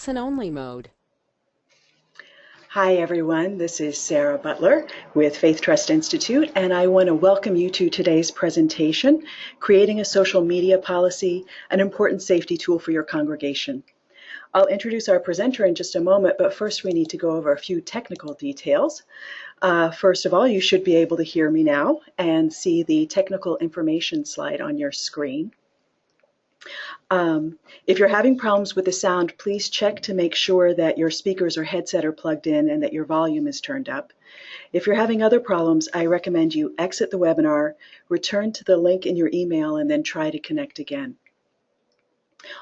Listen-only mode. Hi everyone, this is Sarah Butler with Faith Trust Institute, and I want to welcome you to today's presentation, Creating a Social Media Policy, an Important Safety Tool for Your Congregation. I'll introduce our presenter in just a moment, but first we need to go over a few technical details. First of all, you should be able to hear me now and see the technical information slide on your screen. If you're having problems with the sound, please check to make sure that your speakers or headset are plugged in and that your volume is turned up. If you're having other problems, I recommend you exit the webinar, return to the link in your email, and then try to connect again.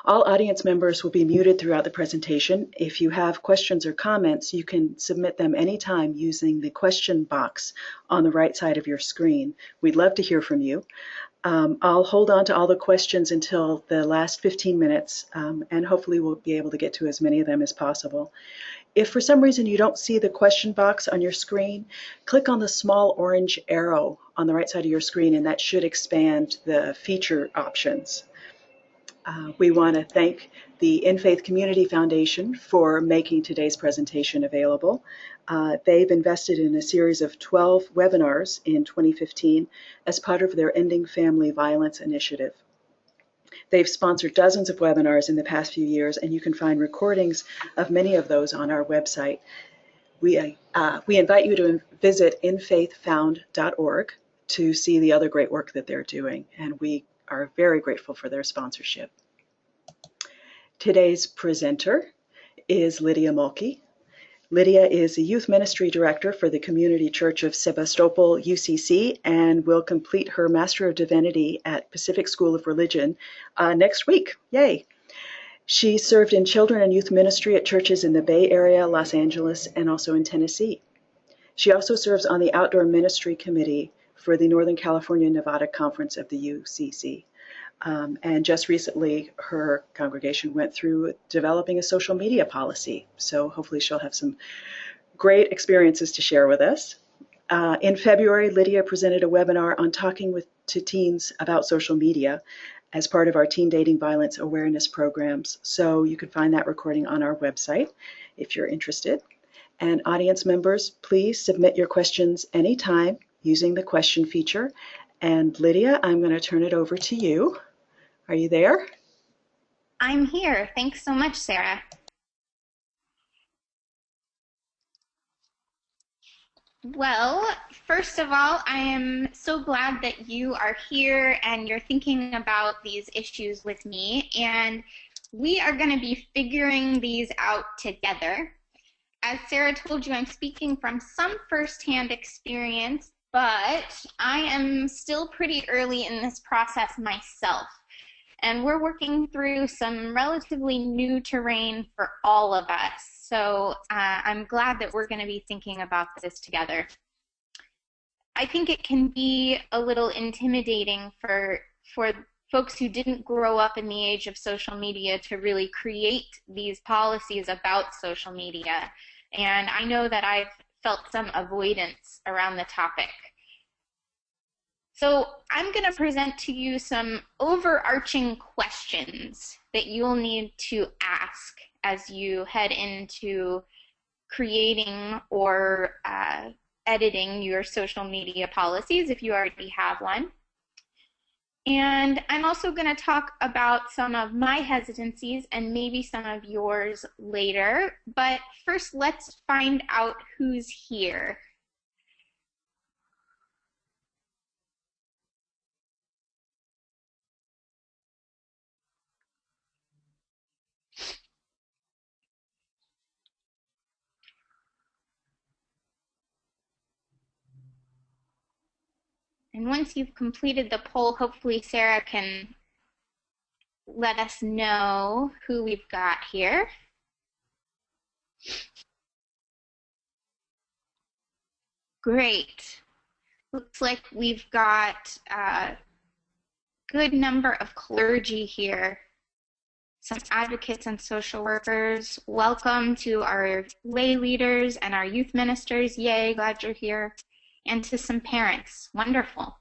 All audience members will be muted throughout the presentation. If you have questions or comments, you can submit them anytime using the question box on the right side of your screen. We'd love to hear from you. I'll hold on to all the questions until the last 15 minutes, and hopefully we'll be able to get to as many of them as possible. If for some reason you don't see the question box on your screen, click on the small orange arrow on the right side of your screen, and that should expand the feature options. We want to thank the In Faith Community Foundation for making today's presentation available. They've invested in a series of 12 webinars in 2015 as part of their Ending Family Violence initiative. They've sponsored dozens of webinars in the past few years, and you can find recordings of many of those on our website. We invite you to visit infaithfound.org to see the other great work that they're doing, and we are very grateful for their sponsorship. Today's presenter is Lydia Mulkey. Lydia is the Youth Ministry Director for the Community Church of Sebastopol, UCC, and will complete her Master of Divinity at Pacific School of Religion next week. Yay! She served in children and youth ministry at churches in the Bay Area, Los Angeles, and also in Tennessee. She also serves on the Outdoor Ministry Committee for the Northern California Nevada Conference of the UCC. And just recently, her congregation went through developing a social media policy. So hopefully she'll have some great experiences to share with us. In February, Lydia presented a webinar on talking to teens about social media as part of our teen dating violence awareness programs. So you can find that recording on our website if you're interested. And audience members, please submit your questions anytime using the question feature. And Lydia, I'm going to turn it over to you. Are you there? I'm here. Thanks so much, Sarah. Well, first of all, I am so glad that you are here and you're thinking about these issues with me, and we are going to be figuring these out together. As Sarah told you, I'm speaking from some firsthand experience, but I am still pretty early in this process myself. And we're working through some relatively new terrain for all of us. So I'm glad that we're going to be thinking about this together. I think it can be a little intimidating for folks who didn't grow up in the age of social media to really create these policies about social media. And I know that I've felt some avoidance around the topic. So I'm going to present to you some overarching questions that you'll need to ask as you head into creating or editing your social media policies if you already have one. And I'm also going to talk about some of my hesitancies and maybe some of yours later. But first, let's find out who's here. And once you've completed the poll, hopefully Sarah can let us know who we've got here. Great. Looks like we've got a good number of clergy here. Some advocates and social workers. Welcome to our lay leaders and our youth ministers. Yay, glad you're here. And to some parents. Wonderful.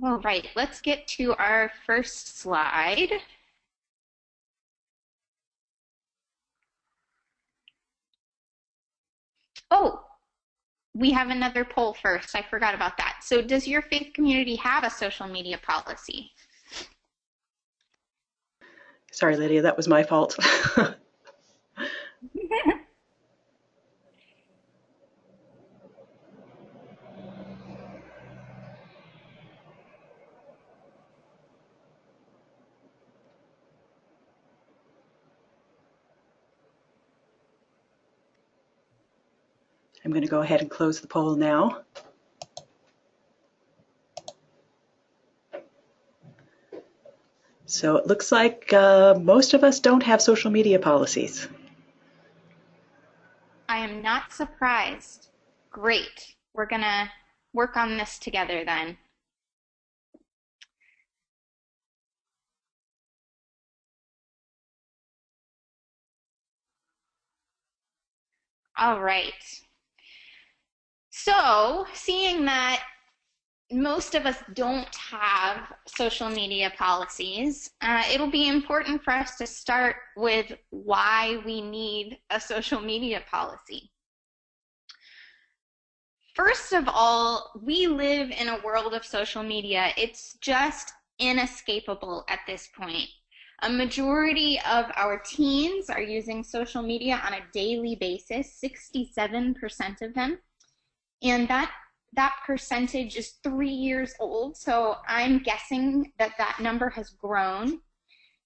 All right, let's get to our first slide. Oh, we have another poll first. I forgot about that. So does your faith community have a social media policy? Sorry, Lydia, that was my fault. I'm going to go ahead and close the poll now. So it looks like most of us don't have social media policies. I am not surprised. Great. We're going to work on this together then. All right. So, seeing that most of us don't have social media policies, it'll be important for us to start with why we need a social media policy. First of all, we live in a world of social media. It's just inescapable at this point. A majority of our teens are using social media on a daily basis, 67% of them. And that percentage is 3 years old, so I'm guessing that number has grown.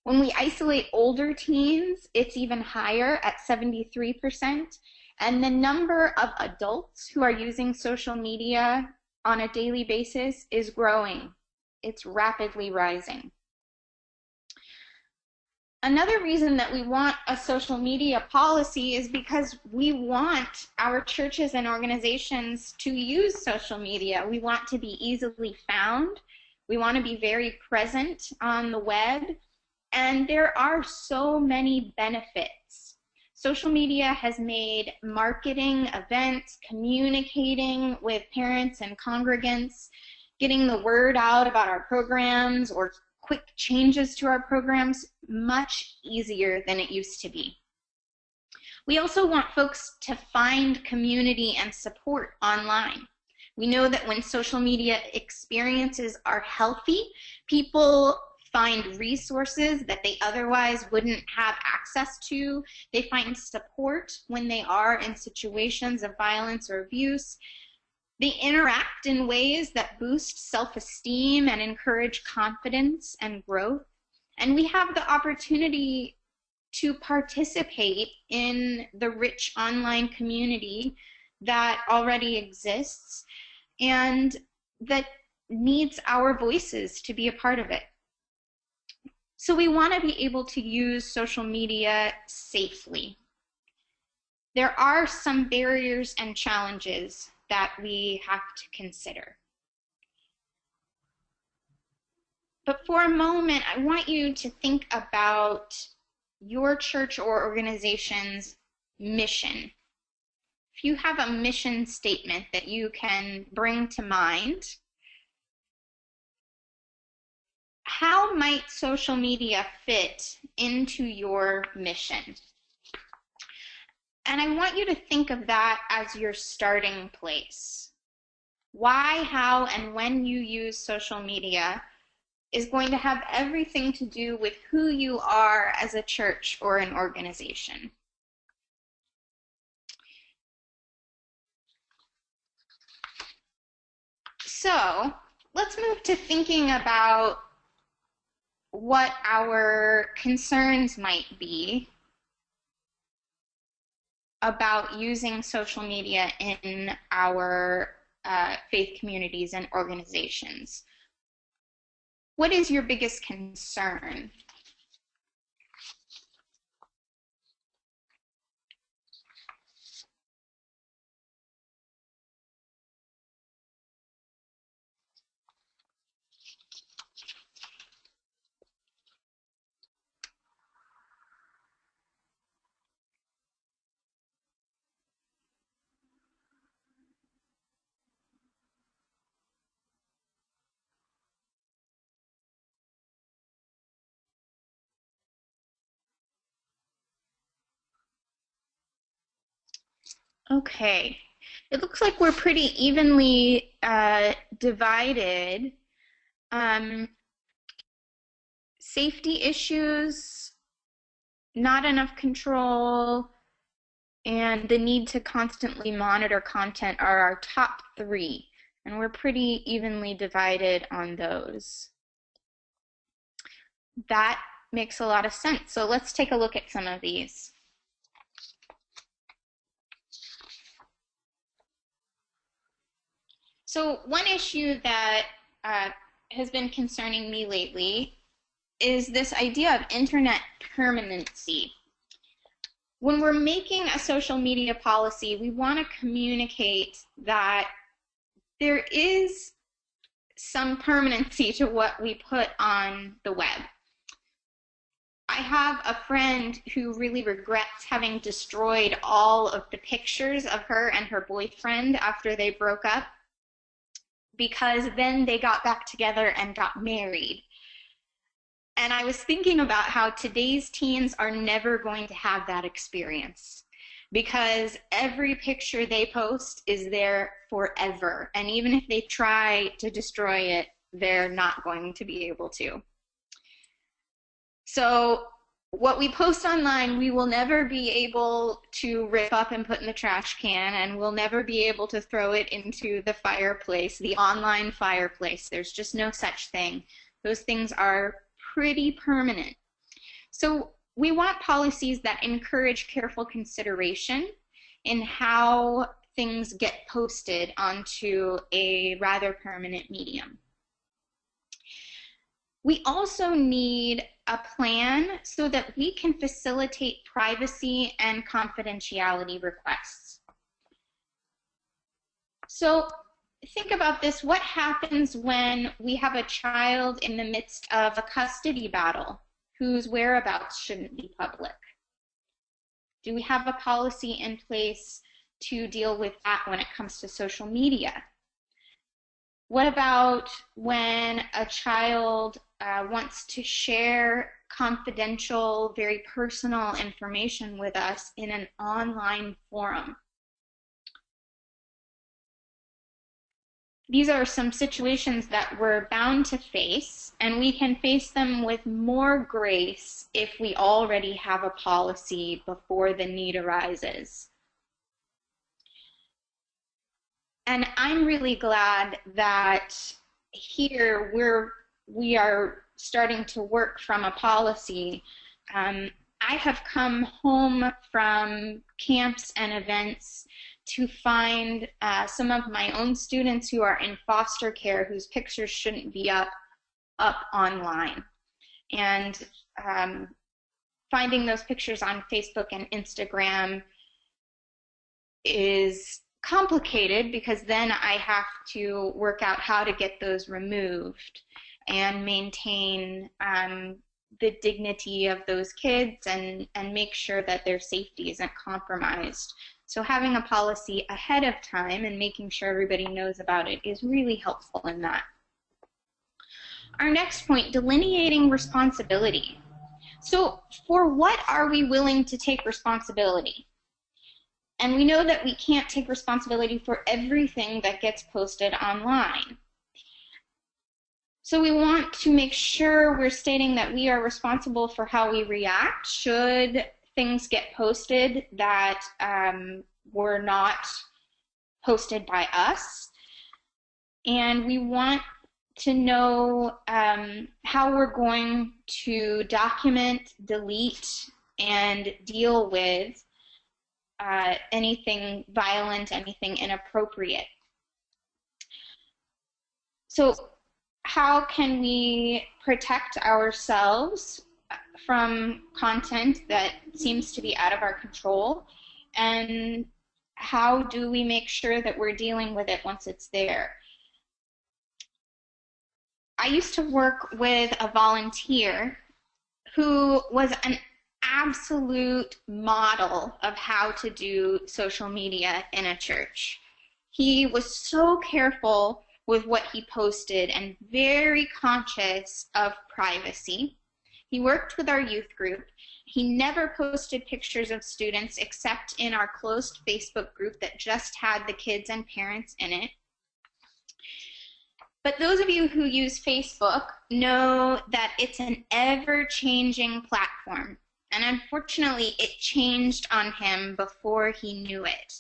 When we isolate older teens, it's even higher at 73%. And the number of adults who are using social media on a daily basis is growing. It's rapidly rising. Another reason that we want a social media policy is because we want our churches and organizations to use social media. We want to be easily found. We want to be very present on the web. And there are so many benefits. Social media has made marketing, events, communicating with parents and congregants, getting the word out about our programs or quick changes to our programs much easier than it used to be. We also want folks to find community and support online. We know that when social media experiences are healthy, people find resources that they otherwise wouldn't have access to. They find support when they are in situations of violence or abuse. They interact in ways that boost self-esteem and encourage confidence and growth. And we have the opportunity to participate in the rich online community that already exists and that needs our voices to be a part of it. So we want to be able to use social media safely. There are some barriers and challenges that we have to consider. But for a moment, I want you to think about your church or organization's mission. If you have a mission statement that you can bring to mind, how might social media fit into your mission? And I want you to think of that as your starting place. Why, how, and when you use social media is going to have everything to do with who you are as a church or an organization. So let's move to thinking about what our concerns might be about using social media in our faith communities and organizations. What is your biggest concern? Okay. It looks like we're pretty evenly divided. Safety issues, not enough control, and the need to constantly monitor content are our top three, and we're pretty evenly divided on those. That makes a lot of sense. So let's take a look at some of these. So one issue that has been concerning me lately is this idea of internet permanency. When we're making a social media policy, we want to communicate that there is some permanency to what we put on the web. I have a friend who really regrets having destroyed all of the pictures of her and her boyfriend after they broke up, because then they got back together and got married. And I was thinking about how today's teens are never going to have that experience, because every picture they post is there forever. And even if they try to destroy it, they're not going to be able to. So what we post online, we will never be able to rip up and put in the trash can, and we'll never be able to throw it into the fireplace, the online fireplace. There's just no such thing. Those things are pretty permanent. So we want policies that encourage careful consideration in how things get posted onto a rather permanent medium. We also need a plan so that we can facilitate privacy and confidentiality requests. So think about this. What happens when we have a child in the midst of a custody battle whose whereabouts shouldn't be public? Do we have a policy in place to deal with that when it comes to social media? What about when a child wants to share confidential, very personal information with us in an online forum? These are some situations that we're bound to face, and we can face them with more grace if we already have a policy before the need arises. And I'm really glad that here we are starting to work from a policy. I have come home from camps and events to find some of my own students who are in foster care whose pictures shouldn't be up online. And finding those pictures on Facebook and Instagram is complicated, because then I have to work out how to get those removed and maintain the dignity of those kids and make sure that their safety isn't compromised. So having a policy ahead of time and making sure everybody knows about it is really helpful in that. Our next point, delineating responsibility. So for what are we willing to take responsibility? And we know that we can't take responsibility for everything that gets posted online. So we want to make sure we're stating that we are responsible for how we react should things get posted that were not posted by us. And we want to know how we're going to document, delete, and deal with anything violent, anything inappropriate. So how can we protect ourselves from content that seems to be out of our control? And how do we make sure that we're dealing with it once it's there? I used to work with a volunteer who was an absolute model of how to do social media in a church. He was so careful with what he posted and very conscious of privacy. He worked with our youth group. He never posted pictures of students except in our closed Facebook group that just had the kids and parents in it. But those of you who use Facebook know that it's an ever-changing platform. And unfortunately, it changed on him before he knew it.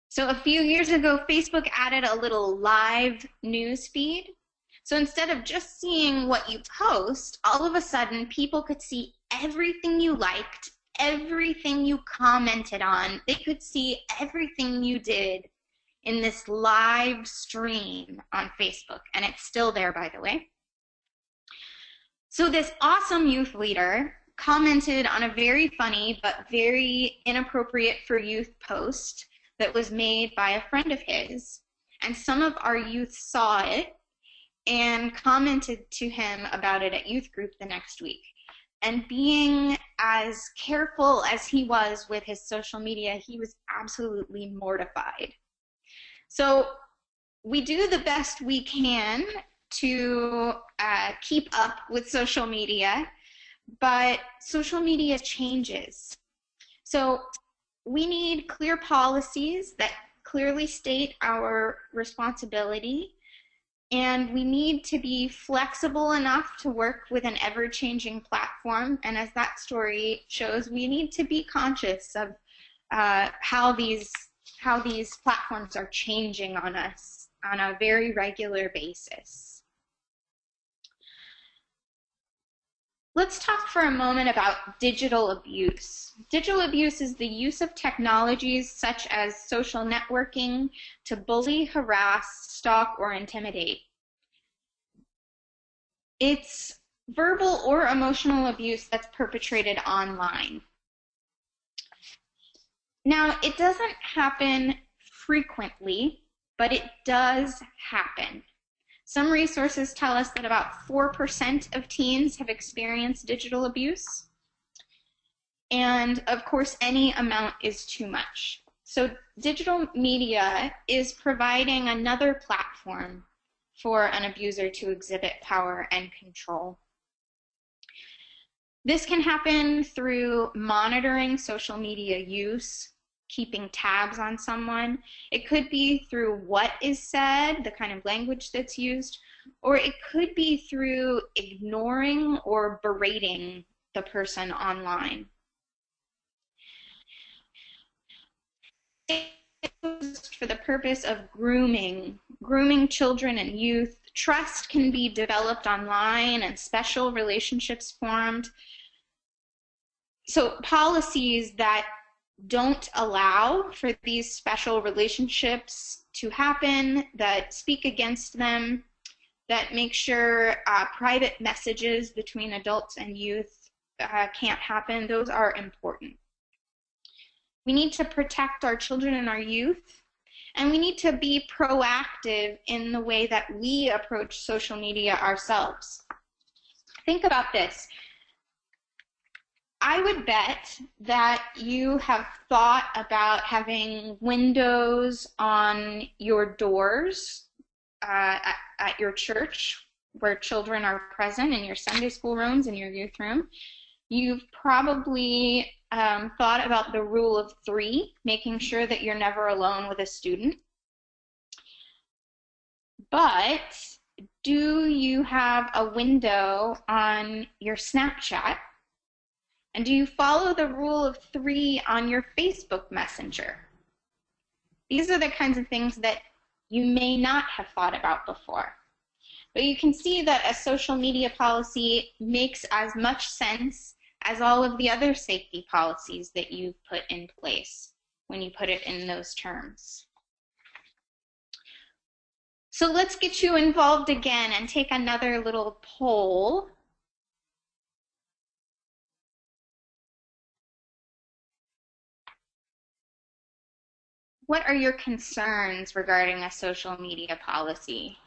So a few years ago, Facebook added a little live news feed. So instead of just seeing what you post, all of a sudden people could see everything you liked, everything you commented on. They could see everything you did in this live stream on Facebook. And it's still there, by the way. So this awesome youth leader commented on a very funny but very inappropriate for youth post that was made by a friend of his. And some of our youth saw it and commented to him about it at youth group the next week. And being as careful as he was with his social media, he was absolutely mortified. So we do the best we can to keep up with social media, but social media changes. So we need clear policies that clearly state our responsibility, and we need to be flexible enough to work with an ever-changing platform. And as that story shows, we need to be conscious of how these platforms are changing on us on a very regular basis. Let's talk for a moment about digital abuse. Digital abuse is the use of technologies such as social networking to bully, harass, stalk, or intimidate. It's verbal or emotional abuse that's perpetrated online. Now, it doesn't happen frequently, but it does happen. Some resources tell us that about 4% of teens have experienced digital abuse. And of course, any amount is too much. So digital media is providing another platform for an abuser to exhibit power and control. This can happen through monitoring social media use, keeping tabs on someone. It could be through what is said, the kind of language that's used, or it could be through ignoring or berating the person online. For the purpose of grooming children and youth. Trust can be developed online and special relationships formed. So policies that don't allow for these special relationships to happen, that speak against them, that make sure private messages between adults and youth can't happen, those are important. We need to protect our children and our youth, and we need to be proactive in the way that we approach social media ourselves. Think about this. I would bet that you have thought about having windows on your doors at your church where children are present, in your Sunday school rooms, in your youth room. You've probably thought about the rule of 3, making sure that you're never alone with a student. But do you have a window on your Snapchat? And do you follow the rule of 3 on your Facebook Messenger? These are the kinds of things that you may not have thought about before. But you can see that a social media policy makes as much sense as all of the other safety policies that you've put in place when you put it in those terms. So let's get you involved again and take another little poll. What are your concerns regarding a social media policy?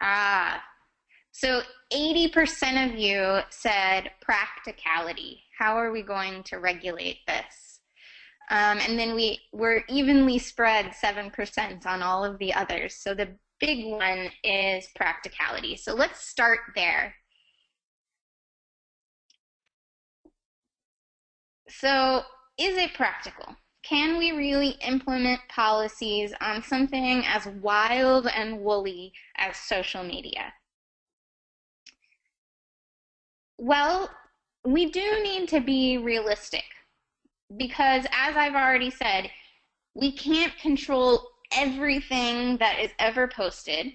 Ah, so 80% of you said practicality. How are we going to regulate this? And then we were evenly spread 7% on all of the others. So the big one is practicality. So let's start there. So is it practical? Can we really implement policies on something as wild and woolly as social media? Well, we do need to be realistic because, as I've already said, we can't control everything that is ever posted,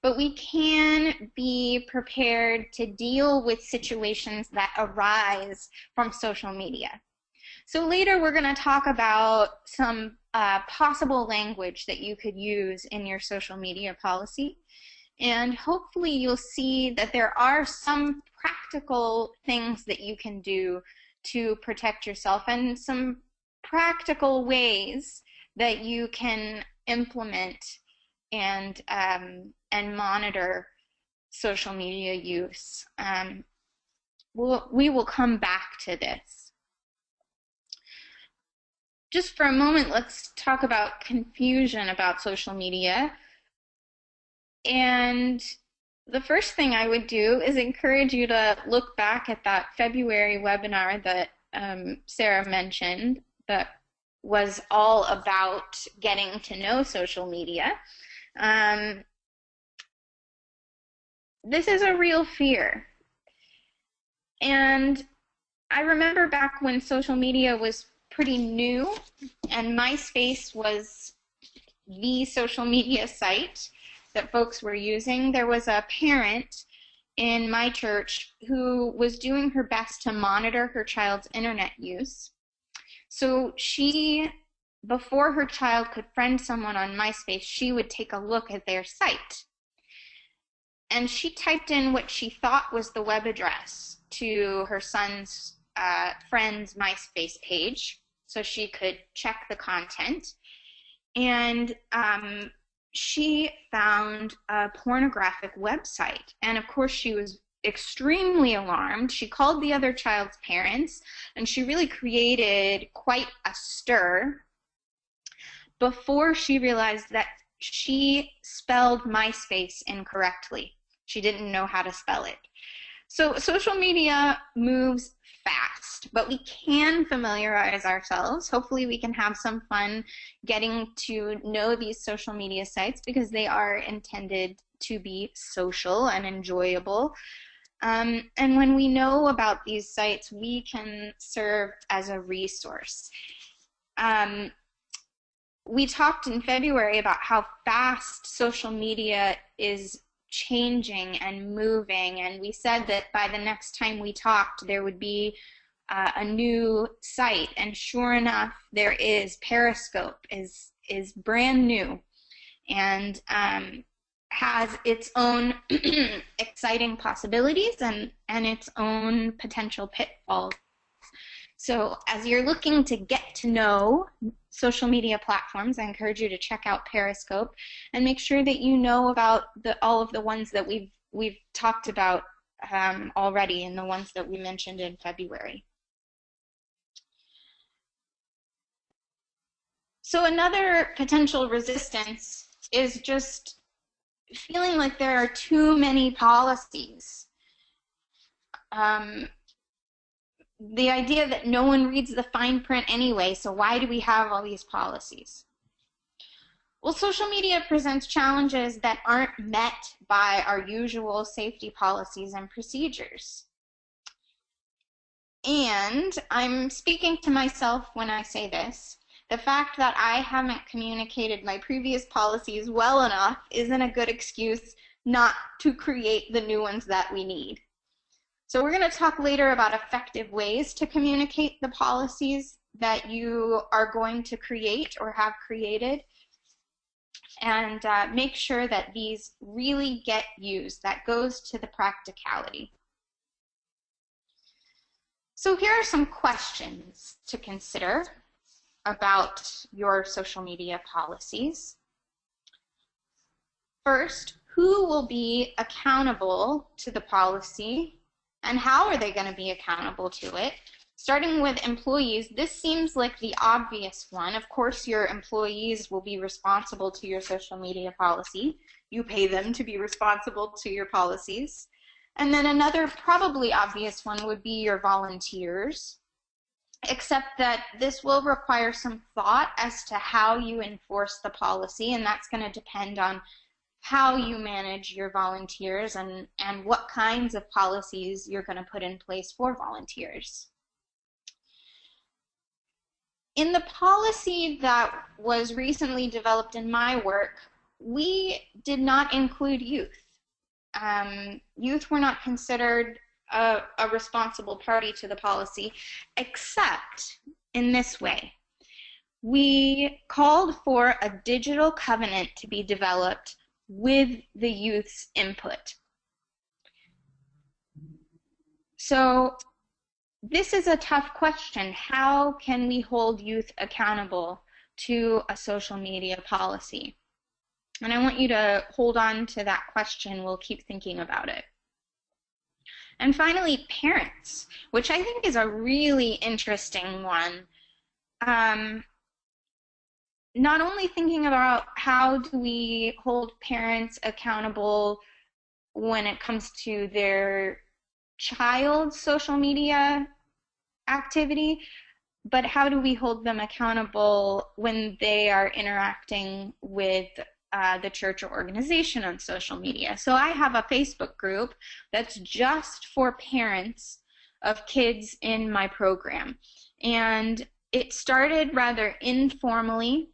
but we can be prepared to deal with situations that arise from social media. So later we're going to talk about some possible language that you could use in your social media policy. And hopefully you'll see that there are some practical things that you can do to protect yourself and some practical ways that you can implement and monitor social media use. We will come back to this. Just for a moment, let's talk about confusion about social media. And the first thing I would do is encourage you to look back at that February webinar that Sarah mentioned that was all about getting to know social media. This is a real fear. And I remember back when social media was pretty new and MySpace was the social media site that folks were using, there was a parent in my church who was doing her best to monitor her child's internet use. So she, before her child could friend someone on MySpace, she would take a look at their site. And she typed in what she thought was the web address to her son's friend's MySpace page so she could check the content. And she found a pornographic website. And of course, she was extremely alarmed. She called the other child's parents, and she really created quite a stir before she realized that she spelled MySpace incorrectly. She didn't know how to spell it. So social media moves fast, but we can familiarize ourselves. Hopefully we can have some fun getting to know these social media sites because they are intended to be social and enjoyable. And when we know about these sites, we can serve as a resource. We talked in February about how fast social media is changing and moving, and we said that by the next time we talked there would be a new site, and sure enough there is. Periscope is brand new and has its own exciting possibilities and its own potential pitfalls. So as you're looking to get to know social media platforms, I encourage you to check out Periscope and make sure that you know about all of the ones that we've talked about already and the ones that we mentioned in February. So another potential resistance is just feeling like there are too many policies. The idea that no one reads the fine print anyway, so why do we have all these policies? Well, social media presents challenges that aren't met by our usual safety policies and procedures. And I'm speaking to myself when I say this. The fact that I haven't communicated my previous policies well enough isn't a good excuse not to create the new ones that we need. So we're going to talk later about effective ways to communicate the policies that you are going to create or have created, and make sure that these really get used. That goes to the practicality. So here are some questions to consider about your social media policies. First, who will be accountable to the policy, and how are they going to be accountable to it? Starting with employees, this seems like the obvious one. Of course, your employees will be responsible to your social media policy. You pay them to be responsible to your policies. And then another probably obvious one would be your volunteers, except that this will require some thought as to how you enforce the policy, and that's going to depend on how you manage your volunteers and what kinds of policies you're going to put in place for volunteers. In the policy that was recently developed in my work, we did not include youth. Youth were not considered a responsible party to the policy, except in this way. We called for a digital covenant to be developed with the youth's input. So this is a tough question. How can we hold youth accountable to a social media policy? And I want you to hold on to that question. We'll keep thinking about it. And finally, parents, which I think is a really interesting one. Not only thinking about how do we hold parents accountable when it comes to their child's social media activity, but how do we hold them accountable when they are interacting with the church or organization on social media. So I have a Facebook group that's just for parents of kids in my program. And it started rather informally,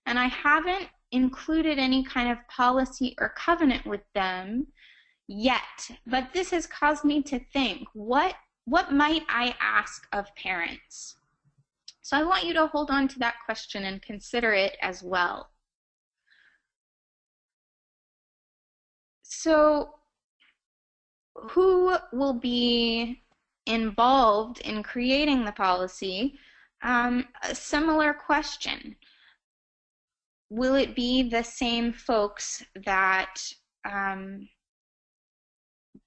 and I haven't included any kind of policy or covenant with them yet. But this has caused me to think, what might I ask of parents? So I want you to hold on to that question and consider it as well. So who will be involved in creating the policy? A similar question. Will it be the same folks that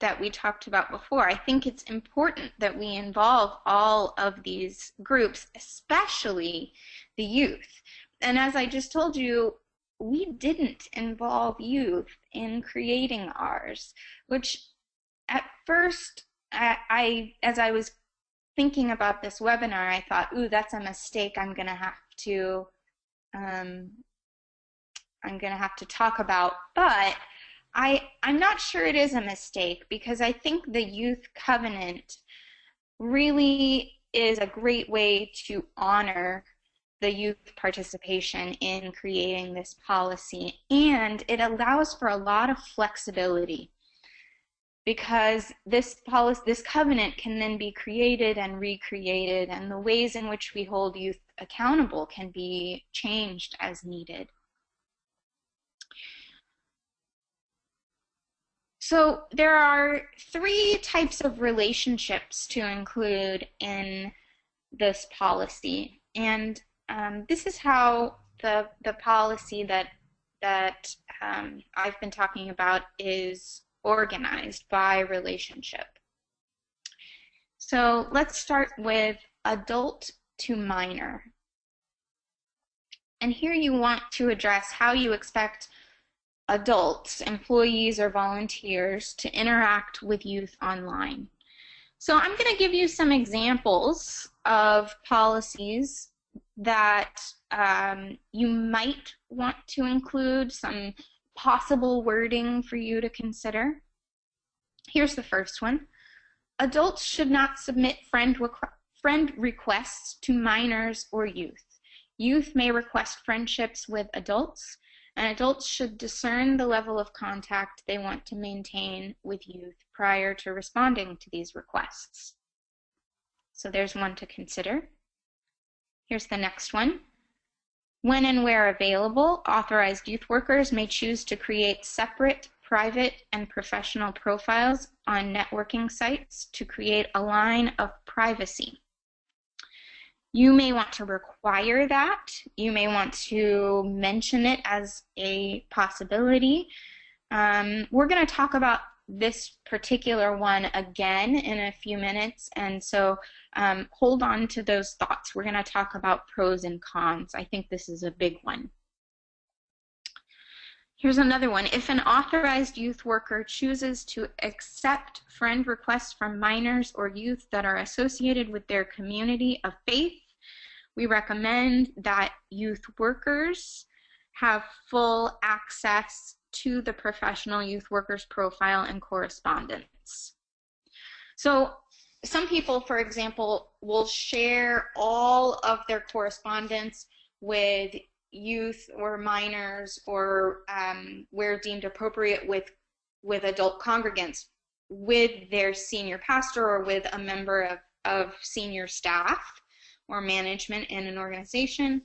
that we talked about before? I think it's important that we involve all of these groups, especially the youth. And as I just told you, we didn't involve youth in creating ours, which at first, as I was thinking about this webinar, I thought, ooh, that's a mistake I'm going to have to talk about. But I'm not sure it is a mistake, because I think the youth covenant really is a great way to honor the youth participation in creating this policy, and it allows for a lot of flexibility, because this covenant can then be created and recreated, and the ways in which we hold youth accountable can be changed as needed. So there are 3 types of relationships to include in this policy, and this is how the policy that I've been talking about is organized by relationship. So let's start with adult to minor. And here you want to address how you expect adults, employees or volunteers, to interact with youth online. So I'm going to give you some examples of policies that you might want to include, some possible wording for you to consider. Here's the first one. Adults should not submit friend requests to minors or youth. Youth may request friendships with adults, and adults should discern the level of contact they want to maintain with youth prior to responding to these requests. So there's one to consider. Here's the next one. When and where available, authorized youth workers may choose to create separate private and professional profiles on networking sites to create a line of privacy. You may want to require that. You may want to mention it as a possibility. We're going to talk about this particular one again in a few minutes, and so hold on to those thoughts. We're going to talk about pros and cons. I think this is a big one. Here's another one. If an authorized youth worker chooses to accept friend requests from minors or youth that are associated with their community of faith, we recommend that youth workers have full access to the professional youth workers profile and correspondence. So some people, for example, will share all of their correspondence with youth or minors, or where deemed appropriate with adult congregants, with their senior pastor or with a member of senior staff or management in an organization.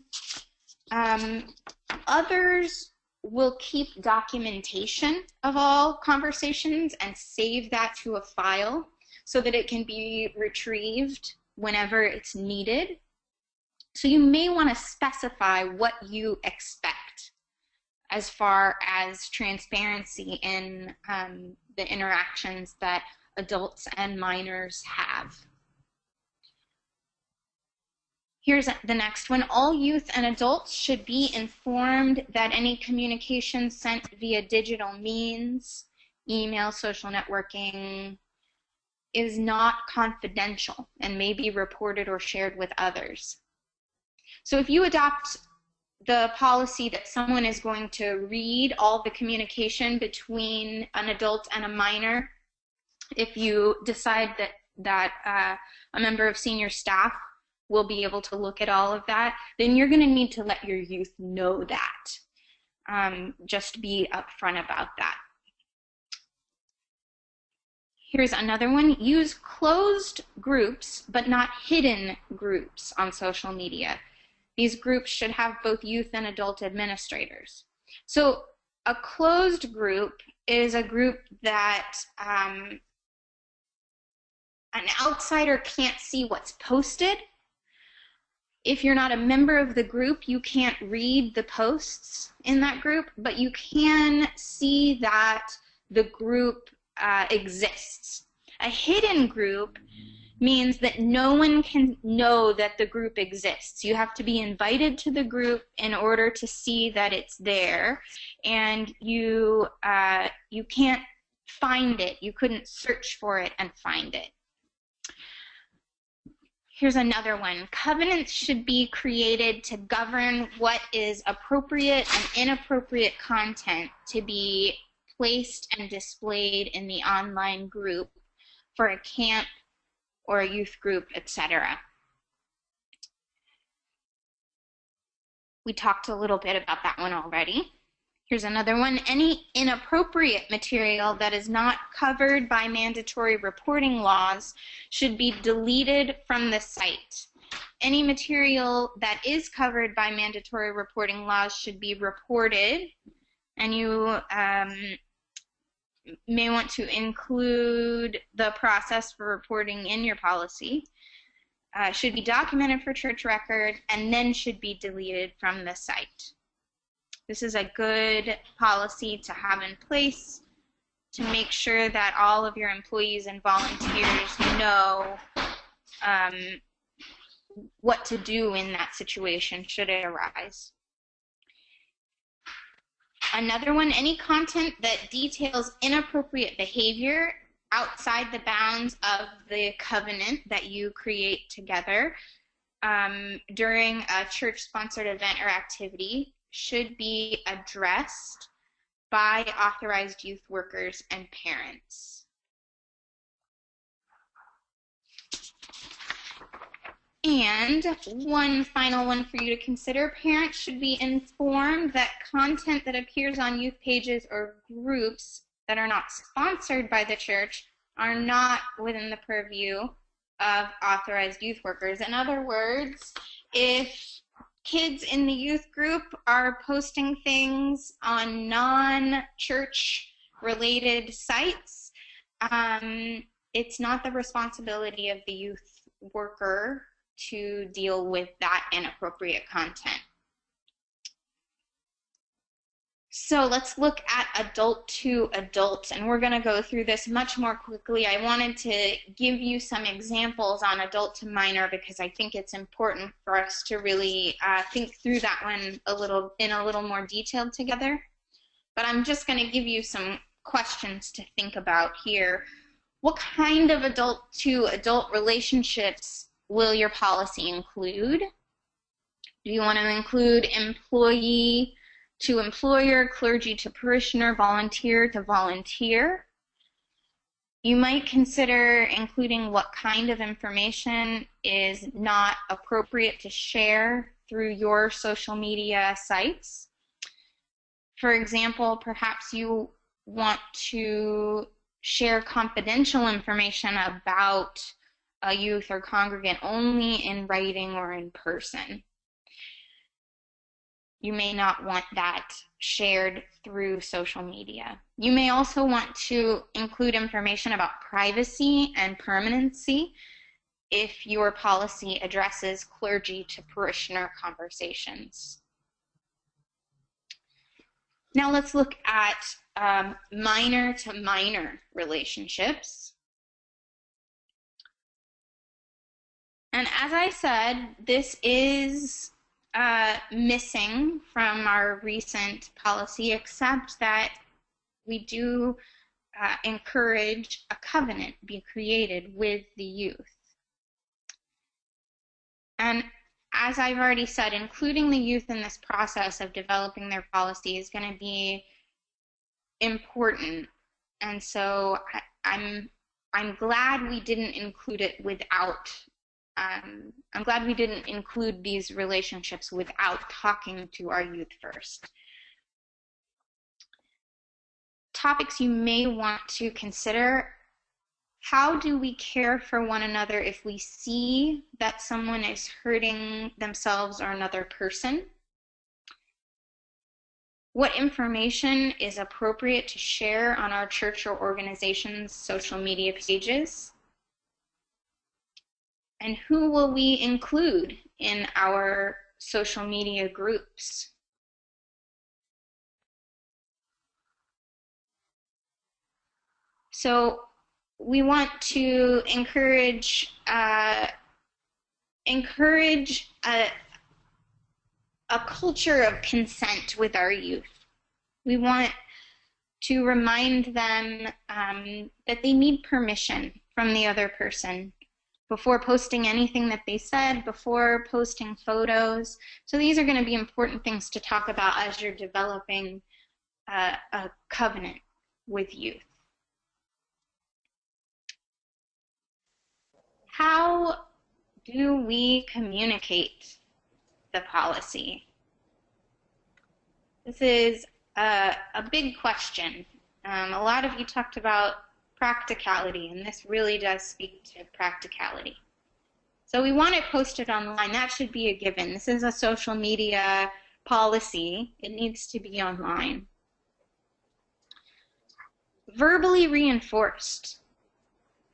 Others will keep documentation of all conversations and save that to a file so that it can be retrieved whenever it's needed. So you may want to specify what you expect as far as transparency in the interactions that adults and minors have. Here's the next one. All youth and adults should be informed that any communication sent via digital means, email, social networking, is not confidential and may be reported or shared with others. So if you adopt the policy that someone is going to read all the communication between an adult and a minor, if you decide that a member of senior staff will be able to look at all of that, then you're going to need to let your youth know that. Just be upfront about that. Here's another one. Use closed groups, but not hidden groups on social media. These groups should have both youth and adult administrators. So a closed group is a group that an outsider can't see what's posted. If you're not a member of the group, you can't read the posts in that group, but you can see that the group exists. A hidden group means that no one can know that the group exists. You have to be invited to the group in order to see that it's there, and you can't find it. You couldn't search for it and find it. Here's another one. Covenants should be created to govern what is appropriate and inappropriate content to be placed and displayed in the online group for a camp or a youth group, etc. We talked a little bit about that one already. Here's another one. Any inappropriate material that is not covered by mandatory reporting laws should be deleted from the site. Any material that is covered by mandatory reporting laws should be reported, and you may want to include the process for reporting in your policy. Should be documented for church record, and then should be deleted from the site. This is a good policy to have in place to make sure that all of your employees and volunteers know what to do in that situation should it arise. Another one, any content that details inappropriate behavior outside the bounds of the covenant that you create together during a church-sponsored event or activity should be addressed by authorized youth workers and parents. And one final one for you to consider. Parents should be informed that content that appears on youth pages or groups that are not sponsored by the church are not within the purview of authorized youth workers. In other words, if kids in the youth group are posting things on non-church related sites, it's not the responsibility of the youth worker to deal with that inappropriate content. So let's look at adult to adult, and we're going to go through this much more quickly. I wanted to give you some examples on adult to minor because I think it's important for us to really think through that one in a little more detail together. But I'm just going to give you some questions to think about here. What kind of adult to adult relationships will your policy include? Do you want to include employee to employer, clergy to parishioner, volunteer to volunteer? You might consider including what kind of information is not appropriate to share through your social media sites. For example, perhaps you want to share confidential information about a youth or congregant only in writing or in person. You may not want that shared through social media. You may also want to include information about privacy and permanency if your policy addresses clergy to parishioner conversations. Now let's look at minor to minor relationships. And as I said, this is missing from our recent policy, except that we do encourage a covenant be created with the youth. And as I've already said, including the youth in this process of developing their policy is going to be important. And so I'm glad we didn't include it without I'm glad we didn't include these relationships without talking to our youth first. Topics you may want to consider: how do we care for one another if we see that someone is hurting themselves or another person? What information is appropriate to share on our church or organization's social media pages? And who will we include in our social media groups? So we want to encourage a culture of consent with our youth. We want to remind them that they need permission from the other person before posting anything that they said, before posting photos. So these are going to be important things to talk about as you're developing a covenant with youth. How do we communicate the policy? This is a big question. A lot of you talked about practicality, and this really does speak to practicality. So we want it posted online. That should be a given. This is a social media policy. It needs to be online. Verbally reinforced.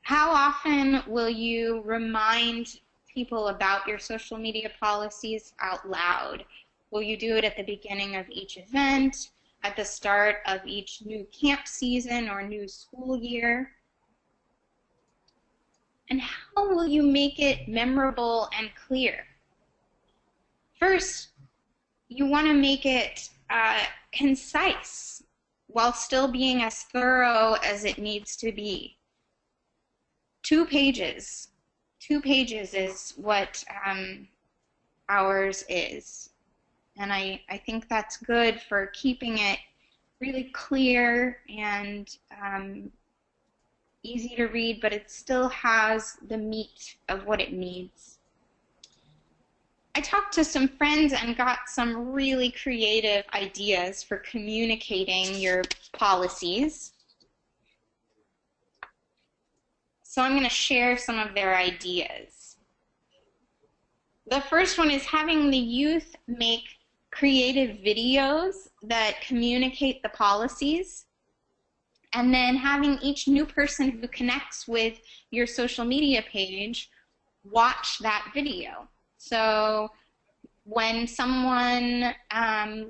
How often will you remind people about your social media policies out loud? Will you do it at the beginning of each event, at the start of each new camp season or new school year? And how will you make it memorable and clear? First, you want to make it concise while still being as thorough as it needs to be. 2 pages. 2 pages is what ours is. And I think that's good for keeping it really clear and easy to read, but it still has the meat of what it needs. I talked to some friends and got some really creative ideas for communicating your policies. So I'm going to share some of their ideas. The first one is having the youth make creative videos that communicate the policies. And then having each new person who connects with your social media page watch that video. So when someone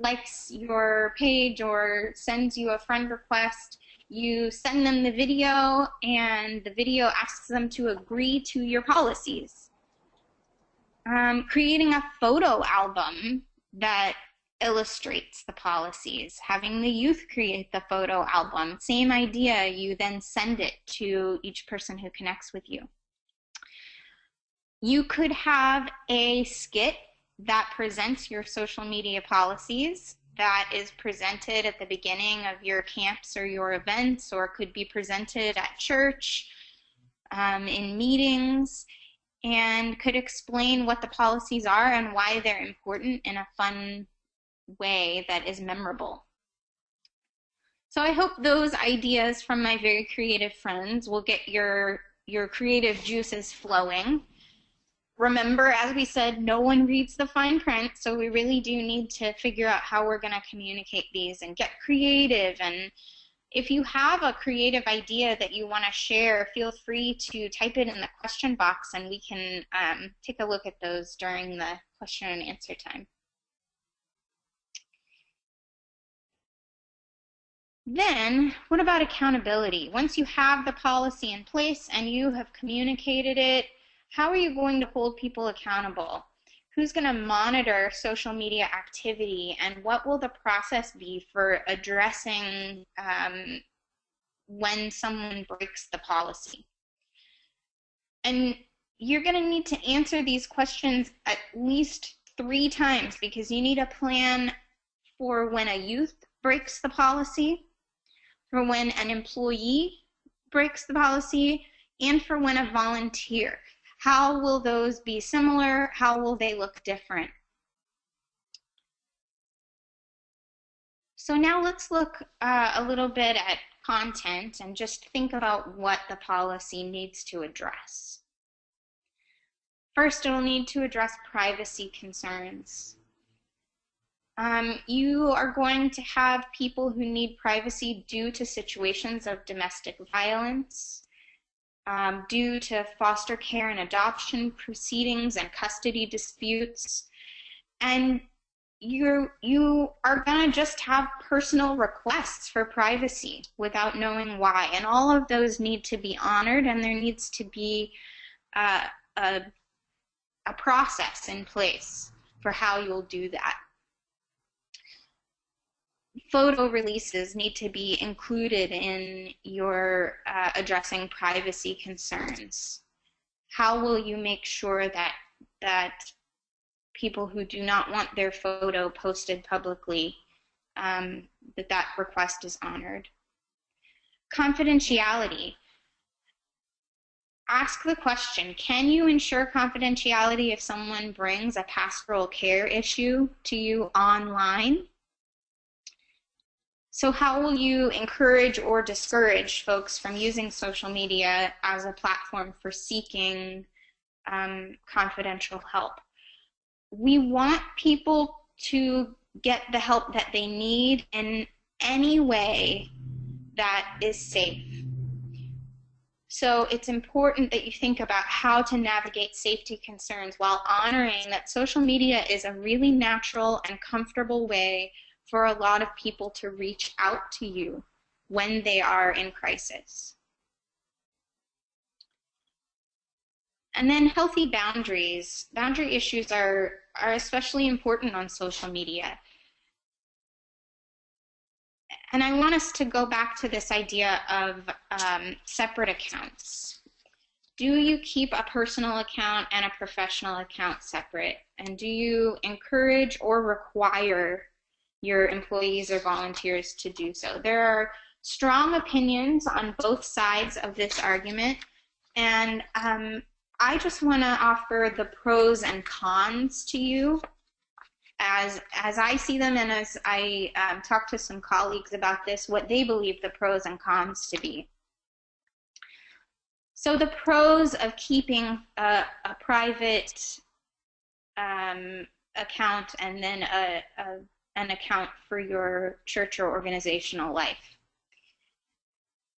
likes your page or sends you a friend request, you send them the video, and the video asks them to agree to your policies. Creating a photo album that illustrates the policies, having the youth create the photo album, same idea, you then send it to each person who connects with you. You could have a skit that presents your social media policies, that is presented at the beginning of your camps or your events, or could be presented at church, in meetings, and could explain what the policies are and why they're important in a fun way that is memorable. So I hope those ideas from my very creative friends will get your creative juices flowing. Remember, as we said, no one reads the fine print, so we really do need to figure out how we're going to communicate these and get creative. And if you have a creative idea that you want to share, feel free to type it in the question box, and we can take a look at those during the question and answer time. Then, what about accountability? Once you have the policy in place and you have communicated it, how are you going to hold people accountable? Who's going to monitor social media activity, and what will the process be for addressing when someone breaks the policy? And you're going to need to answer these questions at least 3 times, because you need a plan for when a youth breaks the policy, for when an employee breaks the policy, and for when a volunteer. How will those be similar? How will they look different? So now let's look a little bit at content and just think about what the policy needs to address. First, it will need to address privacy concerns. You are going to have people who need privacy due to situations of domestic violence, due to foster care and adoption proceedings and custody disputes, and you are going to just have personal requests for privacy without knowing why, and all of those need to be honored, and there needs to be a process in place for how you'll do that. Photo releases need to be included in your addressing privacy concerns. How will you make sure that people who do not want their photo posted publicly, that request is honored? Confidentiality. Ask the question, can you ensure confidentiality if someone brings a pastoral care issue to you online? So how will you encourage or discourage folks from using social media as a platform for seeking confidential help? We want people to get the help that they need in any way that is safe. So it's important that you think about how to navigate safety concerns while honoring that social media is a really natural and comfortable way for a lot of people to reach out to you when they are in crisis. And then healthy boundaries. Boundary issues are especially important on social media. And I want us to go back to this idea of separate accounts. Do you keep a personal account and a professional account separate? And do you encourage or require your employees or volunteers to do so? There are strong opinions on both sides of this argument, and I just want to offer the pros and cons to you as I see them, and as I talk to some colleagues about this, what they believe the pros and cons to be. So the pros of keeping a private account and then an account for your church or organizational life.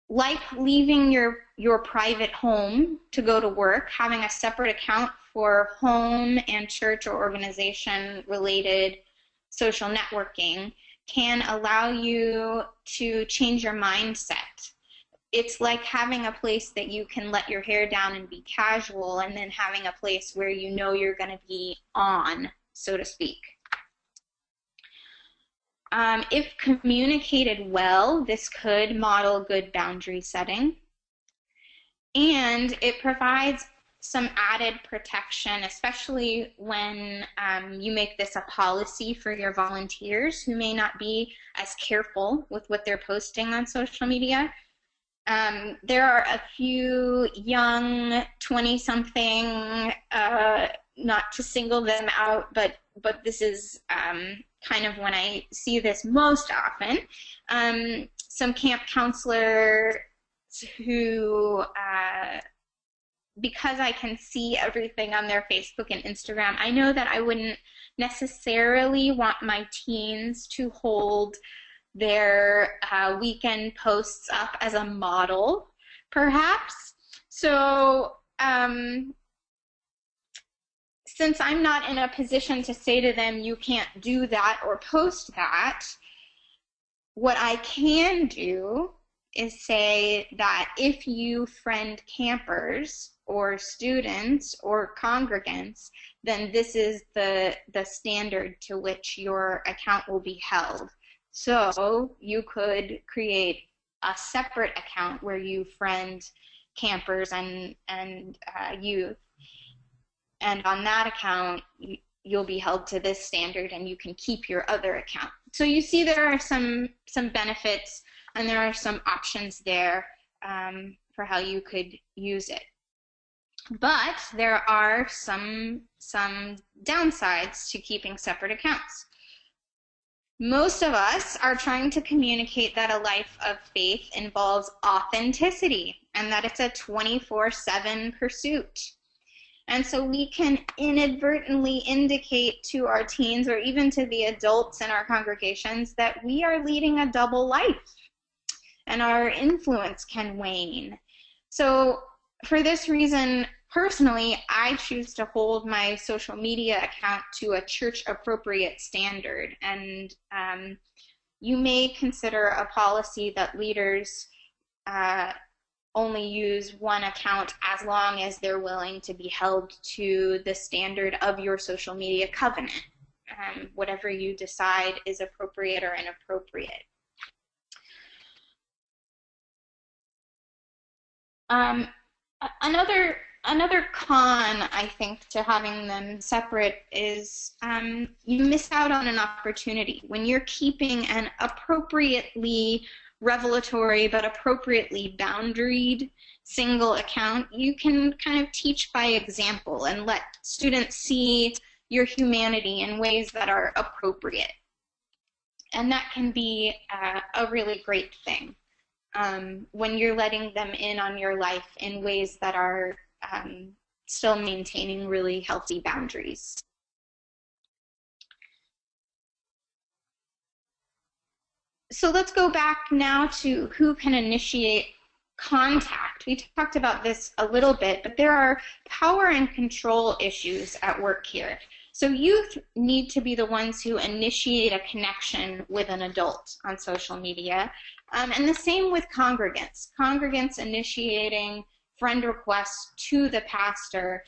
like leaving your private home to go to work, having a separate account for home and church or organization related social networking can allow you to change your mindset. It's like having a place that you can let your hair down and be casual, and then having a place where you know you're going to be on, so to speak. If communicated well, this could model good boundary setting, and it provides some added protection, especially when you make this a policy for your volunteers who may not be as careful with what they're posting on social media. There are a few young 20-something, not to single them out, but this is kind of when I see this most often. Some camp counselors who, because I can see everything on their Facebook and Instagram, I know that I wouldn't necessarily want my teens to hold their weekend posts up as a model, perhaps. So since I'm not in a position to say to them, you can't do that or post that, what I can do is say that if you friend campers or students or congregants, then this is the standard to which your account will be held. So you could create a separate account where you friend campers and youth, and on that account you'll be held to this standard, and you can keep your other account. So you see there are some benefits, and there are some options there for how you could use it. But there are some downsides to keeping separate accounts. Most of us are trying to communicate that a life of faith involves authenticity and that it's a 24/7 pursuit. And so we can inadvertently indicate to our teens or even to the adults in our congregations that we are leading a double life and our influence can wane. So for this reason, personally, I choose to hold my social media account to a church-appropriate standard, and you may consider a policy that leaders only use one account as long as they're willing to be held to the standard of your social media covenant, whatever you decide is appropriate or inappropriate. Another con, I think, to having them separate is you miss out on an opportunity. When you're keeping an appropriately revelatory but appropriately boundaried single account, you can kind of teach by example and let students see your humanity in ways that are appropriate. And that can be a really great thing when you're letting them in on your life in ways that are still maintaining really healthy boundaries. So let's go back now to who can initiate contact. We talked about this a little bit, but there are power and control issues at work here. So youth need to be the ones who initiate a connection with an adult on social media, and the same with congregants. Congregants initiating friend requests to the pastor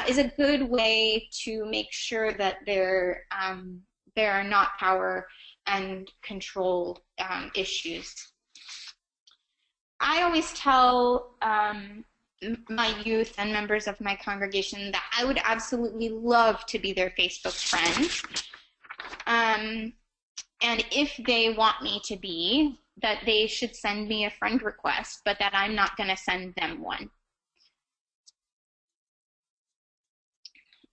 is a good way to make sure that there are not power and control issues. I always tell my youth and members of my congregation that I would absolutely love to be their Facebook friend. And if they want me to be, that they should send me a friend request, but that I'm not going to send them one.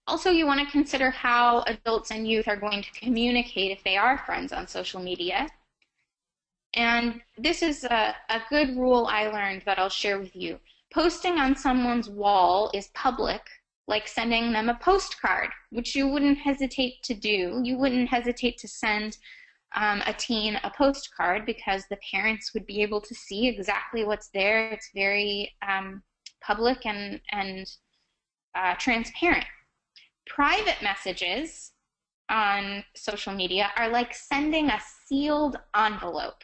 Also, you want to consider how adults and youth are going to communicate if they are friends on social media. And this is a good rule I learned that I'll share with you. Posting on someone's wall is public, like sending them a postcard, which you wouldn't hesitate to do. You wouldn't hesitate to send a teen a postcard because the parents would be able to see exactly what's there. It's very public and transparent. Private messages on social media are like sending a sealed envelope.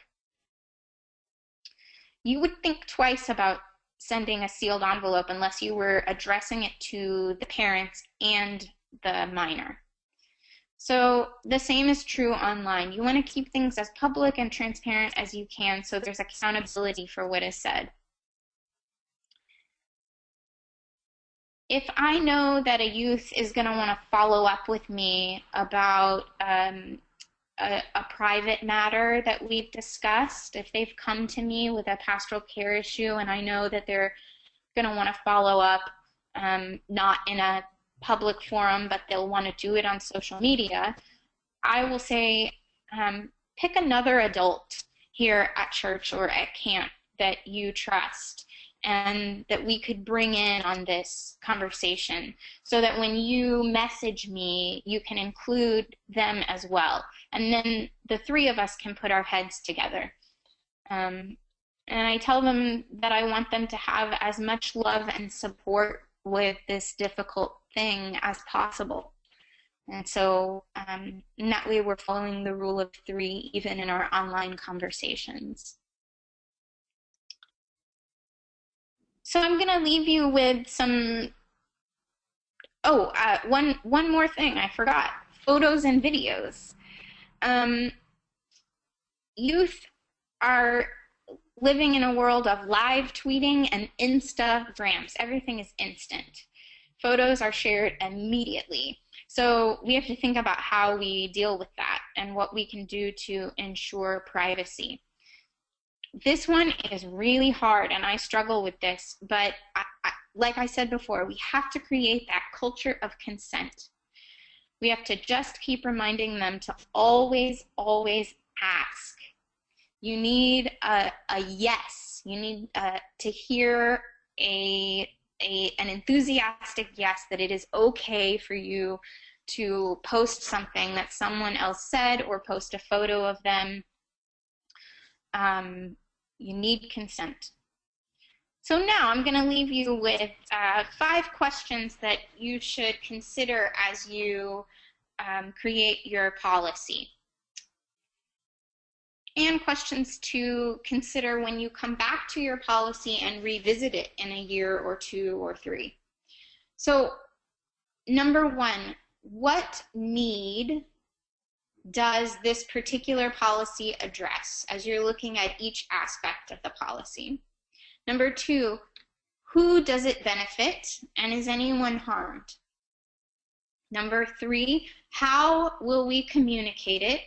You would think twice about sending a sealed envelope unless you were addressing it to the parents and the minor. So the same is true online. You want to keep things as public and transparent as you can so there's accountability for what is said. If I know that a youth is going to want to follow up with me about a private matter that we've discussed, if they've come to me with a pastoral care issue and I know that they're going to want to follow up, not in a public forum, but they'll want to do it on social media, I will say, pick another adult here at church or at camp that you trust and that we could bring in on this conversation so that when you message me, you can include them as well. And then the three of us can put our heads together. And I tell them that I want them to have as much love and support with this difficult thing as possible. And so in that way, we're following the rule of three, even in our online conversations. So I'm going to leave you with some, one more thing I forgot, photos and videos. Youth are living in a world of live tweeting and Instagrams. Everything is instant. Photos are shared immediately. So we have to think about how we deal with that and what we can do to ensure privacy. This one is really hard, and I struggle with this, but like I said before, we have to create that culture of consent. We have to just keep reminding them to always, always ask. You need a yes. You need to hear an enthusiastic yes, that it is okay for you to post something that someone else said or post a photo of them. You need consent. So now I'm going to leave you with 5 questions that you should consider as you create your policy. And questions to consider when you come back to your policy and revisit it in a year or 2 or 3. So, number 1, what need does this particular policy address as you're looking at each aspect of the policy? Number 2, who does it benefit and is anyone harmed? Number 3, how will we communicate it?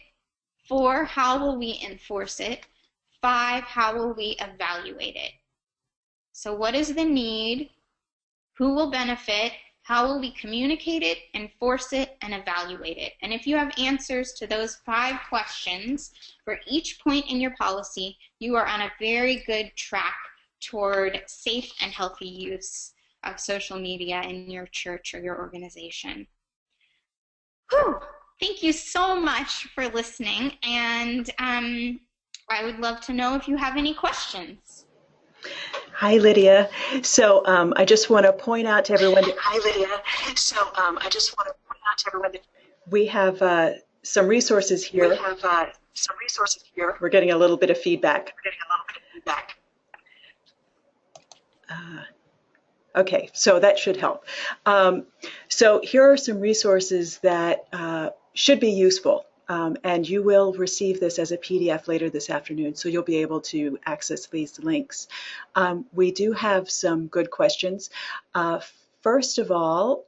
4, how will we enforce it? 5, how will we evaluate it? So what is the need? Who will benefit? How will we communicate it, enforce it, and evaluate it? And if you have answers to those 5 questions for each point in your policy, you are on a very good track toward safe and healthy use of social media in your church or your organization. Whew. Thank you so much for listening, and I would love to know if you have any questions. Hi, Lydia. So I just want to point out to everyone that, we have some resources here. We're getting a little bit of feedback. Okay, so that should help. So here are some resources that should be useful. And you will receive this as a PDF later this afternoon, so you'll be able to access these links. We do have some good questions. First of all,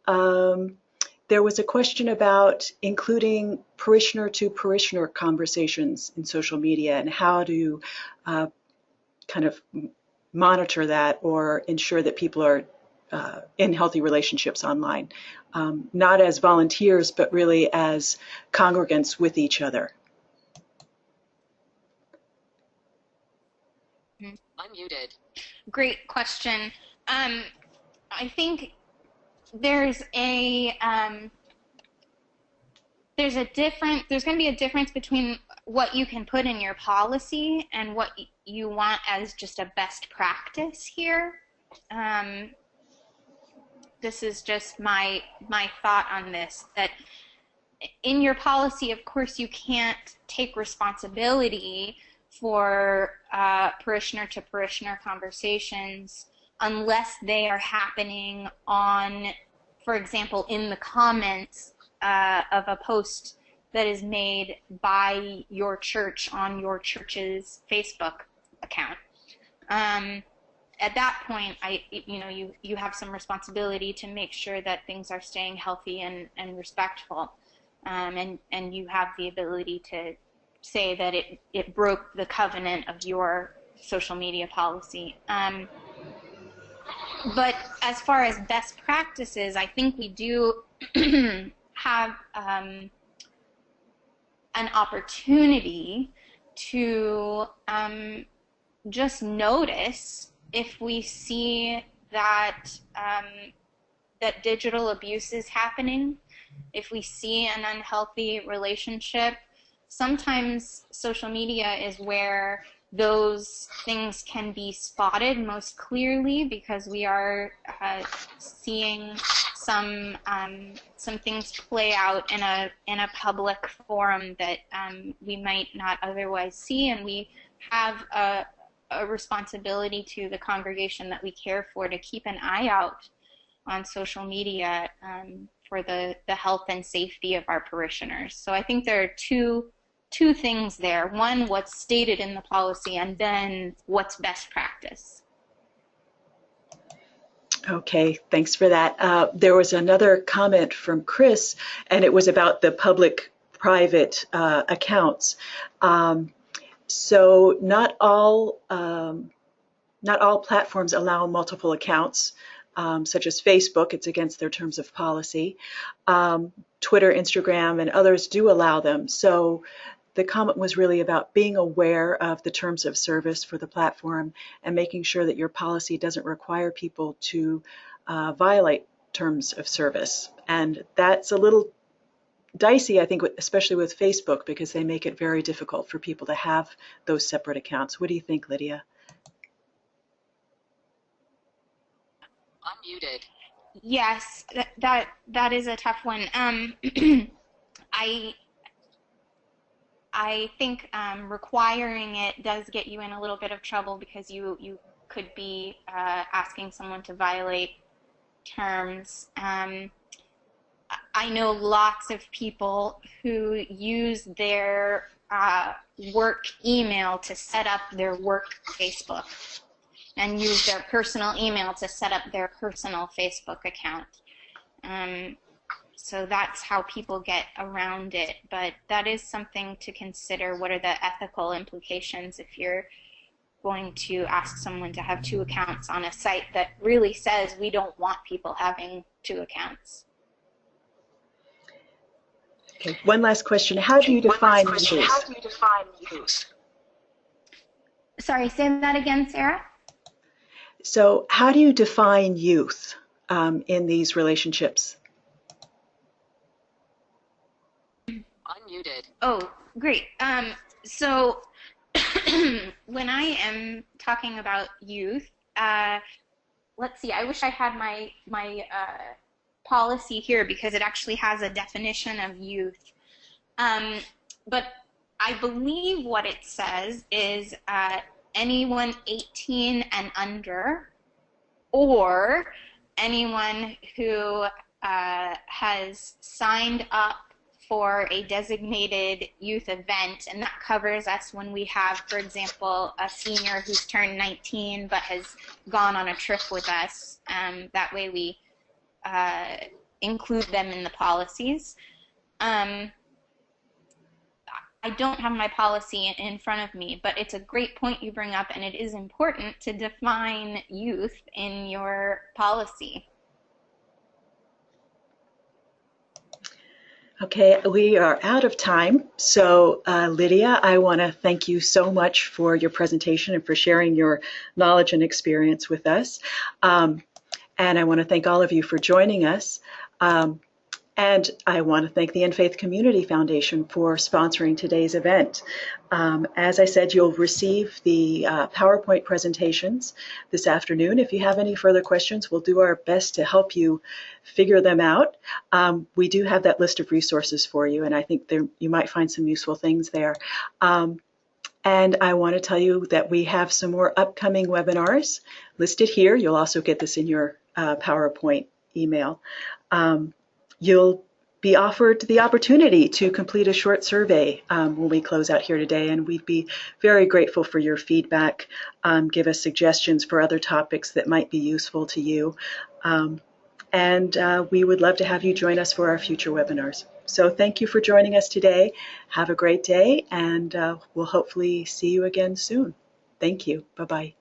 there was a question about including parishioner-to-parishioner conversations in social media and how to kind of monitor that or ensure that people are in healthy relationships online, not as volunteers, but really as congregants with each other. Unmuted. Great question. I think there's going to be a difference between what you can put in your policy and what you want as just a best practice here. This is just my thought on this, that in your policy, of course, you can't take responsibility for parishioner-to-parishioner conversations unless they are happening on, for example, in the comments of a post that is made by your church on your church's Facebook account. At that point, you have some responsibility to make sure that things are staying healthy and respectful, and you have the ability to say that it broke the covenant of your social media policy. But as far as best practices, I think we do have an opportunity to just notice if we see that that digital abuse is happening, if we see an unhealthy relationship. Sometimes social media is where those things can be spotted most clearly, because we are seeing some things play out in a public forum that we might not otherwise see, and we have a responsibility to the congregation that we care for to keep an eye out on social media for the health and safety of our parishioners. So I think there are two things there. One, what's stated in the policy, and then what's best practice. Okay, thanks for that. There was another comment from Chris, and it was about the public-private accounts. So not all platforms allow multiple accounts, such as Facebook. It's against their terms of policy. Twitter, Instagram, and others do allow them. So the comment was really about being aware of the terms of service for the platform and making sure that your policy doesn't require people to violate terms of service. And that's a little dicey, I think, especially with Facebook, because they make it very difficult for people to have those separate accounts. What do you think, Lydia? Unmuted. Yes, that is a tough one. I think requiring it does get you in a little bit of trouble, because you could be asking someone to violate terms. I know lots of people who use their work email to set up their work Facebook, and use their personal email to set up their personal Facebook account. So that's how people get around it, but that is something to consider. What are the ethical implications if you're going to ask someone to have two accounts on a site that really says we don't want people having two accounts? Okay, one last question. How do you define use? Sorry, say that again, Sarah? So how do you define youth in these relationships? Unmuted. Oh, great. So when I am talking about youth, let's see, I wish I had my policy here, because it actually has a definition of youth. But I believe what it says is anyone 18 and under, or anyone who has signed up for a designated youth event, and that covers us when we have, for example, a senior who's turned 19 but has gone on a trip with us. That way we include them in the policies. I don't have my policy in front of me, but it's a great point you bring up, and it is important to define youth in your policy. Okay, we are out of time. So Lydia, I want to thank you so much for your presentation and for sharing your knowledge and experience with us. And I want to thank all of you for joining us. And I want to thank the In Faith Community Foundation for sponsoring today's event. As I said, you'll receive the PowerPoint presentations this afternoon. If you have any further questions, we'll do our best to help you figure them out. We do have that list of resources for you, and I think you might find some useful things there. And I want to tell you that we have some more upcoming webinars listed here. You'll also get this in your PowerPoint email. You'll be offered the opportunity to complete a short survey when we close out here today, and we'd be very grateful for your feedback. Give us suggestions for other topics that might be useful to you. And we would love to have you join us for our future webinars. So thank you for joining us today. Have a great day, and we'll hopefully see you again soon. Thank you. Bye-bye.